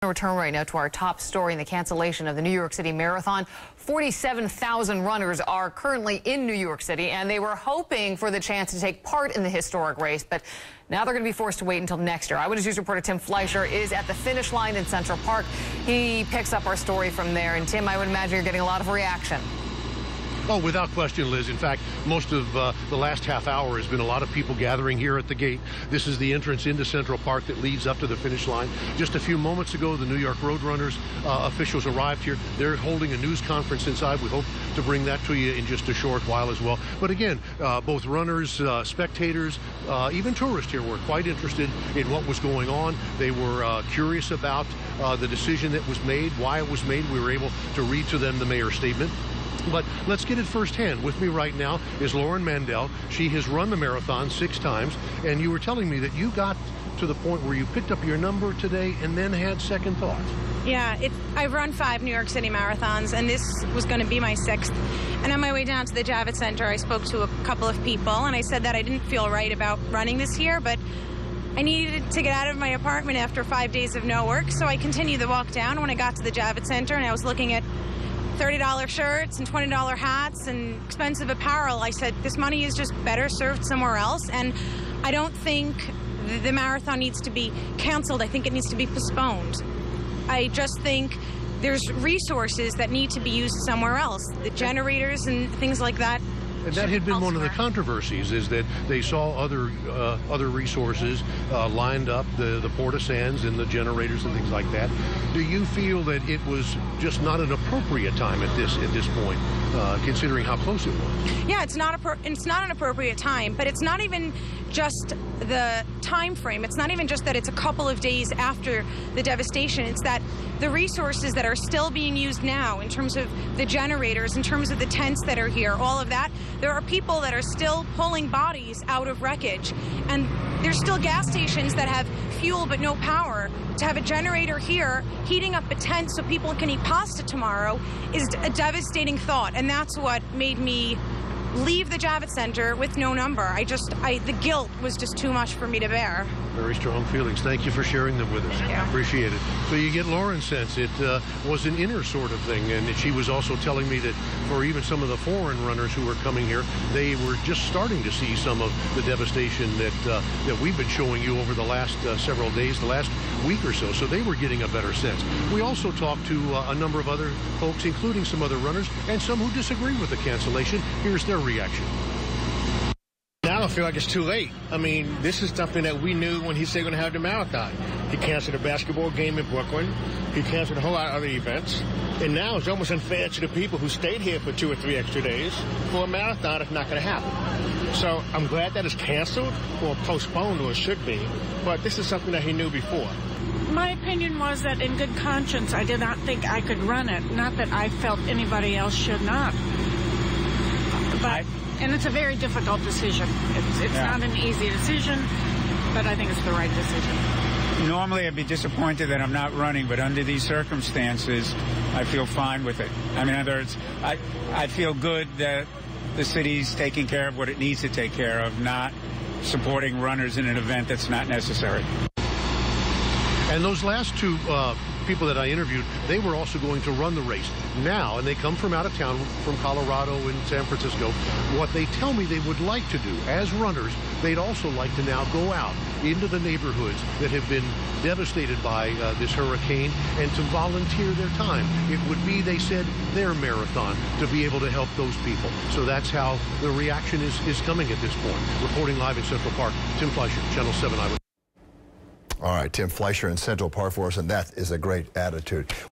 Return right now to our top story in the cancellation of the New York City Marathon. 47,000 runners are currently in New York City, and they were hoping for the chance to take part in the historic race, but now they're going to be forced to wait until next year. Eyewitness News reporter Tim Fleischer is at the finish line in Central Park. He picks up our story from there. And Tim, I would imagine you're getting a lot of reaction. Oh, without question, Liz. In fact, most of the last half hour has been a lot of people gathering here at the gate. This is the entrance into Central Park that leads up to the finish line. Just a few moments ago, the New York Roadrunners officials arrived here. They're holding a news conference inside. We hope to bring that to you in just a short while as well. But again, both runners, spectators, even tourists here were quite interested in what was going on. They were curious about the decision that was made, why it was made. We were able to read to them the mayor's statement. But let's get it firsthand. With me right now is Lauren Mandel. She has run the marathon 6 times, and you were telling me that you got to the point where you picked up your number today and then had second thoughts. Yeah, I've run 5 New York City marathons, and this was going to be my 6th. And on my way down to the Javits Center, I spoke to a couple of people, and I said that I didn't feel right about running this year, but I needed to get out of my apartment after 5 days of no work, so I continued the walk down. When I got to the Javits Center and I was looking at $30 shirts and $20 hats and expensive apparel, I said, this money is just better served somewhere else. And I don't think the marathon needs to be canceled. I think it needs to be postponed. I just think there's resources that need to be used somewhere else. The generators and things like that. And that had been one of the controversies, is that they saw other resources lined up, the porta sands and the generators and things like that. Do you feel that it was just not an appropriate time at this point, considering how close it was? Yeah, it's not an appropriate time, but it's not even just the time frame. It's not even just that it's a couple of days after the devastation. It's that the resources that are still being used now, in terms of the generators, in terms of the tents that are here, all of that, there are people that are still pulling bodies out of wreckage. And there's still gas stations that have fuel but no power. To have a generator here heating up a tent so people can eat pasta tomorrow is a devastating thought. And that's what made me leave the Javits Center with no number. The guilt was just too much for me to bear. Very strong feelings. Thank you for sharing them with us. Yeah. Appreciate it. So you get Lauren's sense. It was an inner sort of thing, and she was also telling me that for even some of the foreign runners who were coming here, they were just starting to see some of the devastation that we've been showing you over the last several days, the last week or so. So they were getting a better sense. We also talked to a number of other folks, including some other runners, and some who disagree with the cancellation. Here's their reaction. Now I feel like it's too late. I mean, this is something that we knew when he said we're going to have the marathon. He canceled a basketball game in Brooklyn. He canceled a whole lot of other events. And now it's almost unfair to the people who stayed here for 2 or 3 extra days for a marathon that's not going to happen. So I'm glad that it's canceled or postponed, or it should be. But this is something that he knew before. My opinion was that in good conscience, I did not think I could run it. Not that I felt anybody else should not. And it's a very difficult decision. It's not an easy decision, but I think it's the right decision. Normally I'd be disappointed that I'm not running, but under these circumstances, I feel fine with it. I mean, in other words, I feel good that the city's taking care of what it needs to take care of, not supporting runners in an event that's not necessary. And those last 2 people that I interviewed, they were also going to run the race now, and they come from out of town, from Colorado and San Francisco. What they tell me they would like to do as runners, they'd also like to now go out into the neighborhoods that have been devastated by this hurricane and to volunteer their time. It would be, they said, their marathon to be able to help those people. So that's how the reaction is coming at this point. Reporting live in Central Park, Tim Fleischer, Channel 7 Eyewitness. All right, Tim Fleischer in Central Park for us, and that is a great attitude.